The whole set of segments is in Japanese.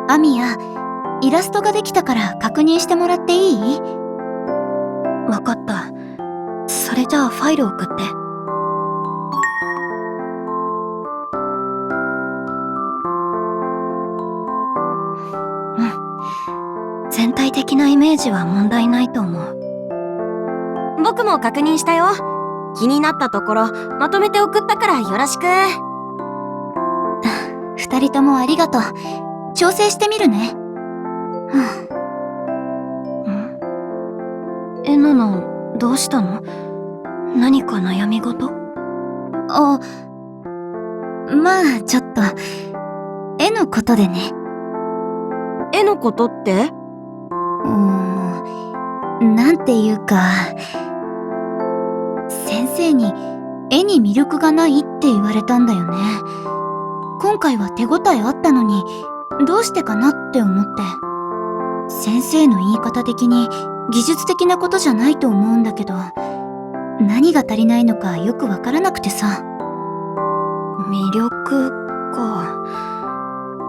アミヤ、イラストができたから確認してもらっていい？わかった。それじゃあファイル送って。全体的なイメージは問題ないと思う。僕も確認したよ。気になったところまとめて送ったからよろしく。二人ともありがとう。調整してみるね。えなな、どうしたの？何か悩み事？まあちょっと絵のことでね。絵のことって？なんていうか、先生に絵に魅力がないって言われたんだよね。今回は手応えあったのに、どうしてかなって思って。先生の言い方的に技術的なことじゃないと思うんだけど、何が足りないのかよくわからなくてさ。魅力か。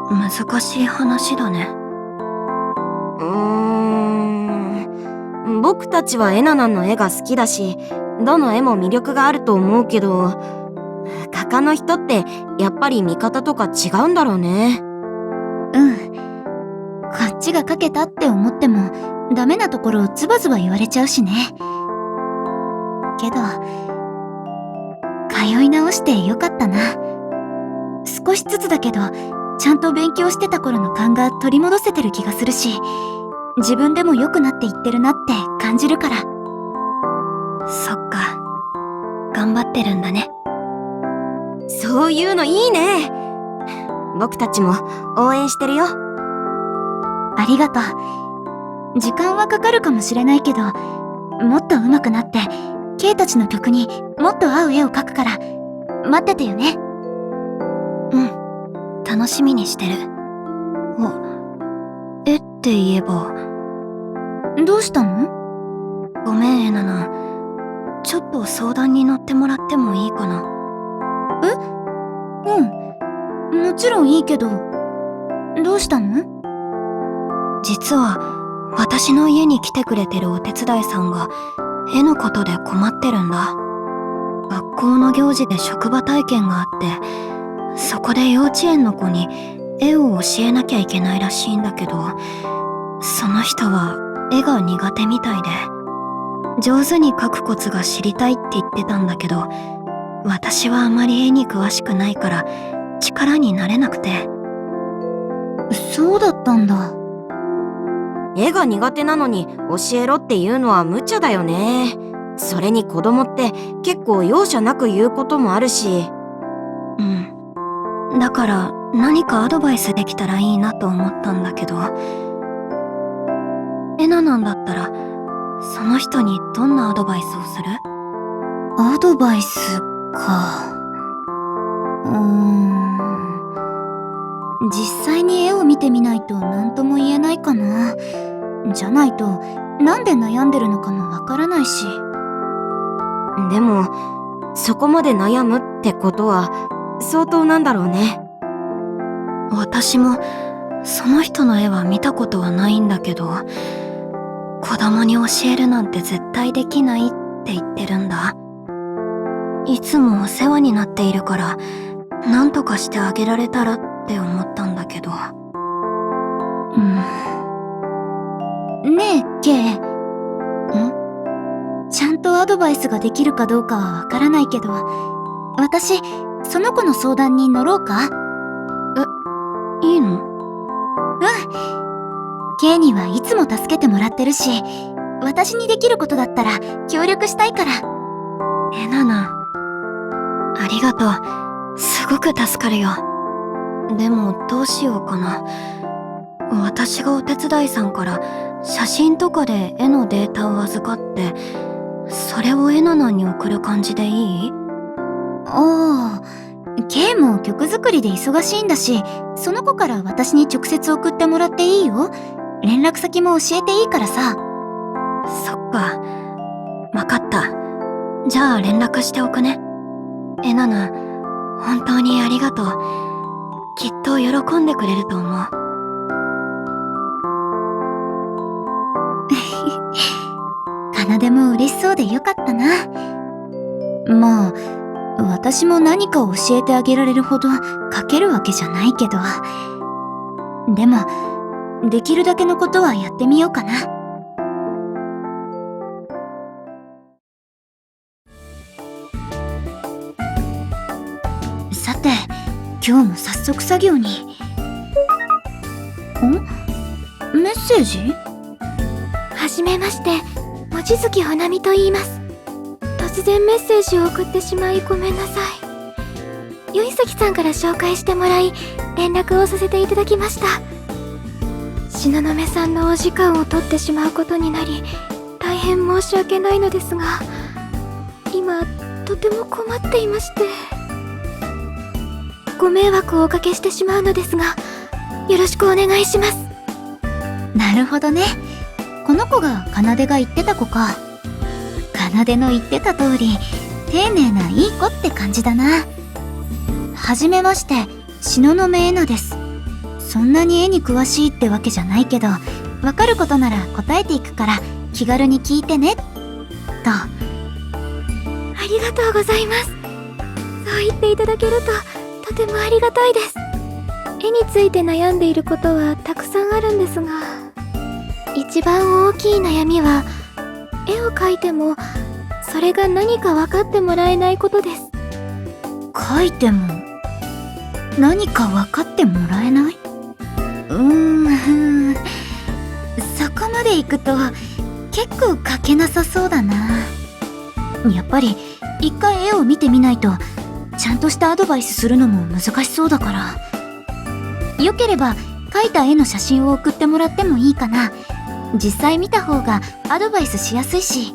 難しい話だね。僕たちはエナナの絵が好きだし、どの絵も魅力があると思うけど、画家の人ってやっぱり見方とか違うんだろうね。こっちが描けたって思ってもダメなところをズバズバ言われちゃうしね。けど通い直してよかったな。少しずつだけどちゃんと勉強してた頃の勘が取り戻せてる気がするし、自分でも良くなっていってるなって感じるから。そっか。頑張ってるんだね。そういうのいいね。僕たちも応援してるよ。ありがとう。時間はかかるかもしれないけど、もっと上手くなってケイたちの曲にもっと合う絵を描くから待っててよね。楽しみにしてる。絵って言えば。どうしたの？ごめんエナナ、ちょっと相談に乗ってもらってもいいかな？もちろんいいけど、どうしたの？実は私の家に来てくれてるお手伝いさんが絵のことで困ってるんだ。学校の行事で職場体験があって、そこで幼稚園の子に絵を教えなきゃいけないらしいんだけど、その人は絵が苦手みたいで、上手に描くコツが知りたいって言ってたんだけど、私はあまり絵に詳しくないから力になれなくて。そうだったんだ。絵が苦手なのに教えろっていうのは無茶だよね。それに子供って結構容赦なく言うこともあるし。だから何かアドバイスできたらいいなと思ったんだけど、エナなんだったらその人にどんなアドバイスをする？アドバイスか。実際に絵を見てみないと何とも言えないかな。じゃないとなんで悩んでるのかもわからないし。でもそこまで悩むってことは相当なんだろうね。私もその人の絵は見たことはないんだけど、子供に教えるなんて絶対できないって言ってるんだ。いつもお世話になっているから何とかしてあげられたらって思ったんだけど。ねえケイ、ちゃんとアドバイスができるかどうかはわからないけど、私その子の相談に乗ろうか？いいの？ケイにはいつも助けてもらってるし、私にできることだったら協力したいから。エナナ、ありがとう。すごく助かるよ。でもどうしようかな。私がお手伝いさんから写真とかで絵のデータを預かって、それをエナナに送る感じでいい？ケイも曲作りで忙しいんだし、その子から私に直接送ってもらっていいよ。連絡先も教えていいからさ。そっか。わかった。じゃあ連絡しておくね。エナナ、本当にありがとう。きっと喜んでくれると思う。奏も嬉しそうでよかったな。まあ、私も何かを教えてあげられるほど書けるわけじゃないけど。でも、できるだけのことはやってみようかな。さて、今日も早速作業に。メッセージ？はじめまして、望月ほみと言います。突然メッセージを送ってしまいごめんなさい。宵崎さんから紹介してもらい、連絡をさせていただきました。東雲さんのお時間を取ってしまうことになり、大変申し訳ないのですが、今、とても困っていまして。ご迷惑をおかけしてしまうのですが、よろしくお願いします。なるほどね。この子が奏が言ってた子か。奏の言ってた通り、丁寧ないい子って感じだな。はじめまして、東雲えなです。そんなに絵に詳しいってわけじゃないけど、わかることなら答えていくから気軽に聞いてね。と。ありがとうございます。そう言っていただけると、とてもありがたいです。絵について悩んでいることはたくさんあるんですが、一番大きい悩みは、絵を描いても、それが何か分かってもらえないことです。描いても、何か分かってもらえない？そこまで行くと、結構描けなさそうだな。やっぱり、一回絵を見てみないと、ちゃんとしたアドバイスするのも難しそうだから。よければ、描いた絵の写真を送ってもらってもいいかな。実際見た方がアドバイスしやすいし。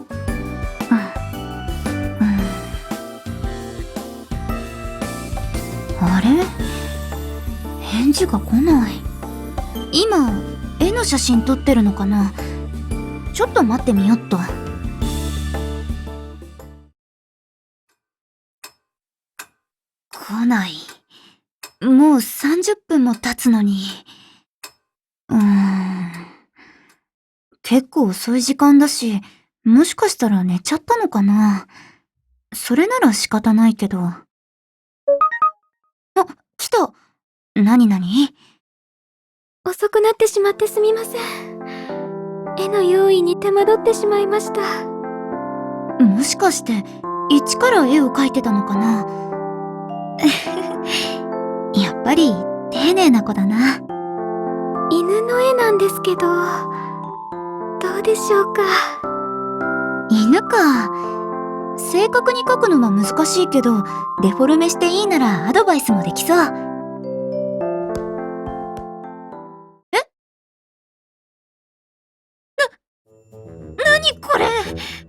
あれ？返事が来ない。今、絵の写真撮ってるのかな？ちょっと待ってみよっと。来ない。もう30分も経つのに。結構遅い時間だし、もしかしたら寝ちゃったのかな。それなら仕方ないけど。あ、来た。なに？遅くなってしまってすみません。絵の用意に手間取ってしまいました。もしかして、一から絵を描いてたのかな。やっぱり、丁寧な子だな。犬の絵なんですけど、どうでしょうか。犬か。正確に描くのは難しいけど、デフォルメしていいならアドバイスもできそう。何これ？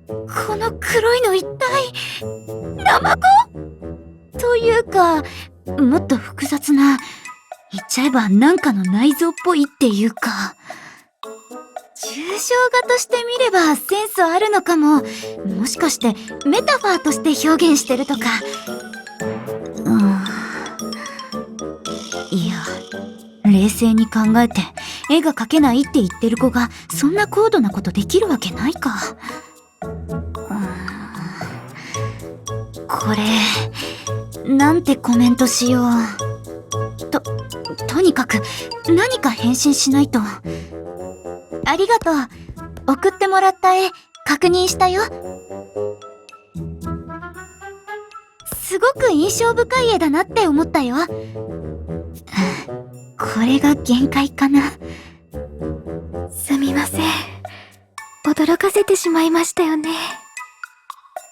この黒いの一体、ナマコ？というか、もっと複雑な、言っちゃえばなんかの内臓っぽいっていうか。抽象画として見ればセンスあるのかも。もしかしてメタファーとして表現してるとか。いや、冷静に考えて絵が描けないって言ってる子がそんな高度なことできるわけないか。これ、なんてコメントしよう。とにかく何か返信しないと。ありがとう。送ってもらった絵、確認したよ。すごく印象深い絵だなって思ったよ。これが限界かな。すみません。驚かせてしまいましたよね。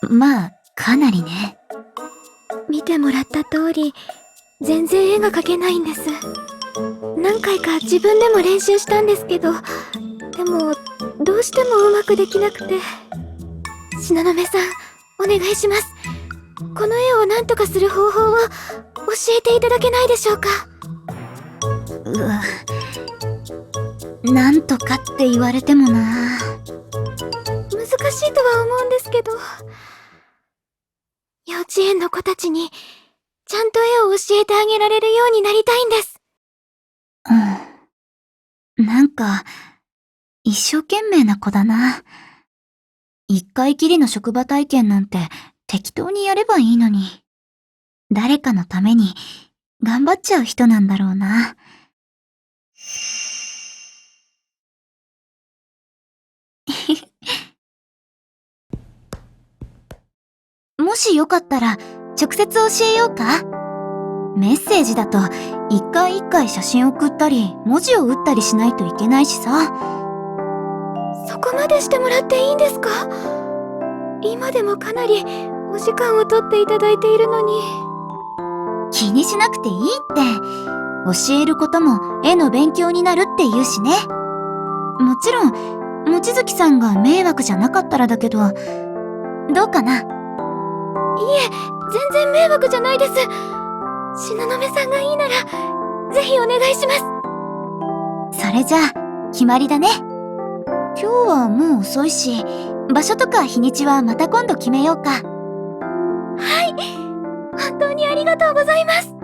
まあ、かなりね。見てもらった通り、全然絵が描けないんです。何回か自分でも練習したんですけど、でも、どうしてもうまくできなくて。東雲さん、お願いします。この絵を何とかする方法を教えていただけないでしょうか。なんとかって言われてもな。難しいとは思うんですけど、幼稚園の子たちにちゃんと絵を教えてあげられるようになりたいんです。なんか、一生懸命な子だな。一回きりの職場体験なんて適当にやればいいのに。誰かのために頑張っちゃう人なんだろうな。もしよかったら直接教えようか？メッセージだと一回一回写真送ったり文字を打ったりしないといけないしさ。そこまでしてもらっていいんですか？今でもかなりお時間を取っていただいているのに。気にしなくていいって。教えることも絵の勉強になるって言うしね。もちろん、望月さんが迷惑じゃなかったらだけど、どうかな？いえ、全然迷惑じゃないです。東雲さんがいいなら、ぜひお願いします。それじゃあ、決まりだね。今日はもう遅いし、場所とか日にちはまた今度決めようか。はい、本当にありがとうございます。